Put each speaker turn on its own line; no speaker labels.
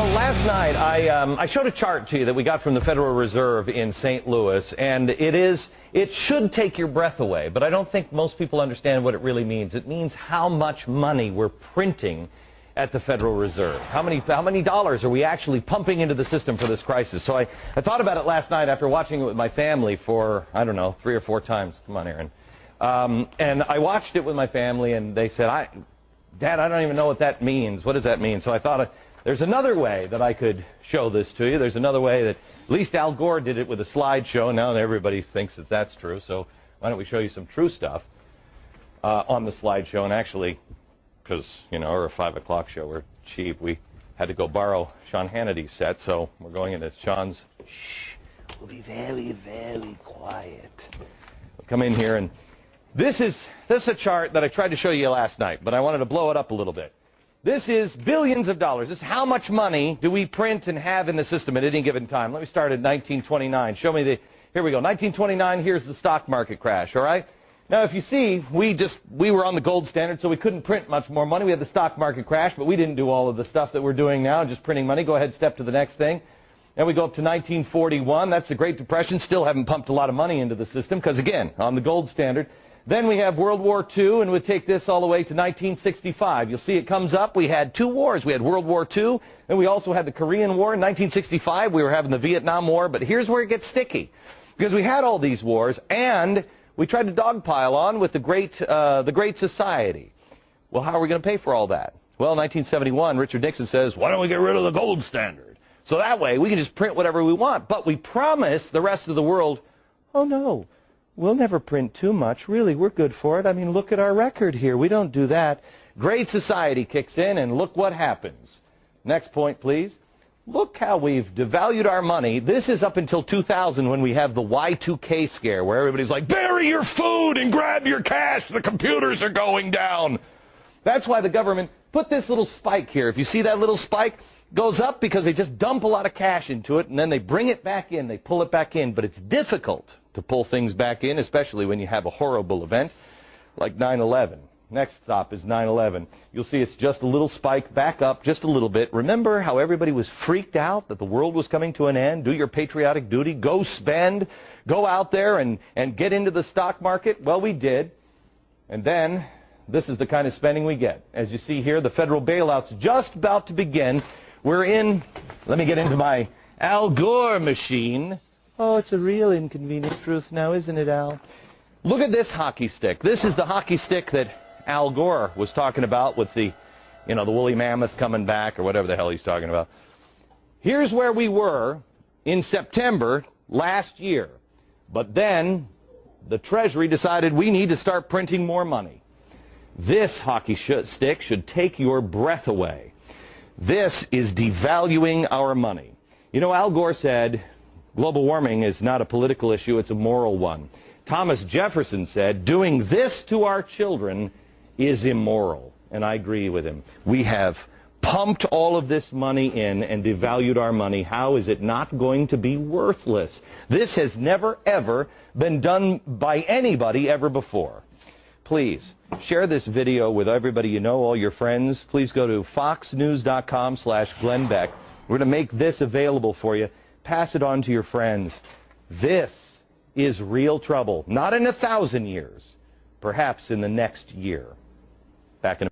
know, last night I showed a chart to you that we got from the Federal Reserve in St. Louis, and it should take your breath away, but I don't think most people understand what it really means. It means how much money we're printing at the Federal Reserve. How many dollars are we actually pumping into the system for this crisis? So I thought about it last night after watching it with my family for, I don't know, 3 or 4 times. Come on, Aaron. And I watched it with my family, and they said, Dad, I don't even know what that means. What does that mean? So I thought, there's another way that I could show this to you. There's another way that at least Al Gore did it with a slideshow. Now everybody thinks that that's true. So why don't we show you some true stuff on the slideshow? And actually, because, you know, we're a 5 o'clock show, we're cheap, we had to go borrow Sean Hannity's set. So we're going into Sean's. Shh, we'll be very, very quiet. We'll come in here, and this is a chart that I tried to show you last night, but I wanted to blow it up a little bit. This is billions of dollars. This is how much money do we print and have in the system at any given time. Let me start at 1929. Show me here we go. 1929, here's the stock market crash, all right? Now, if you see, we were on the gold standard, so we couldn't print much more money. We had the stock market crash, but we didn't do all of the stuff that we're doing now, just printing money. Go ahead, step to the next thing. Then we go up to 1941. That's the Great Depression. Still haven't pumped a lot of money into the system because, again, on the gold standard. Then we have World War II, and we take this all the way to 1965. You'll see it comes up. We had 2 wars. We had World War II, and we also had the Korean War. In 1965, we were having the Vietnam War. But here's where it gets sticky, because we had all these wars, and we tried to dogpile on with the Great Society. Well, how are we going to pay for all that? Well, in 1971, Richard Nixon says, why don't we get rid of the gold standard? So that way, we can just print whatever we want. But we promise the rest of the world, oh, no. We'll never print too much. Really, we're good for it. I mean, look at our record here. We don't do that. Great Society kicks in, and look what happens. Next point, please. Look how we've devalued our money. This is up until 2000 when we have the Y2K scare, where everybody's like, bury your food and grab your cash. The computers are going down. That's why the government put this little spike here. If you see that little spike, goes up because they just dump a lot of cash into it, and then they bring it back in. They pull it back in. But it's difficult to pull things back in, especially when you have a horrible event like 9/11. Next stop is 9/11. You'll see it's just a little spike back up just a little bit. Remember how everybody was freaked out that the world was coming to an end? Do your patriotic duty. Go spend. Go out there and get into the stock market. Well, we did. And then this is the kind of spending we get. As you see here, the federal bailout's just about to begin. We're in, let me get into my Al Gore machine. Oh, it's a real inconvenient truth now, isn't it, Al? Look at this hockey stick. This is the hockey stick that Al Gore was talking about with the, you know, the woolly mammoth coming back or whatever the hell he's talking about. Here's where we were in September last year. But then the Treasury decided we need to start printing more money. This hockey stick should take your breath away. This is devaluing our money. You know, Al Gore said, global warming is not a political issue, it's a moral one. Thomas Jefferson said, doing this to our children is immoral. And I agree with him. We have pumped all of this money in and devalued our money. How is it not going to be worthless? This has never, ever been done by anybody ever before. Please share this video with everybody you know, all your friends. Please go to foxnews.com/Glenn Beck. We're going to make this available for you. Pass it on to your friends. This is real trouble. Not in 1,000 years. Perhaps in the next year. Back in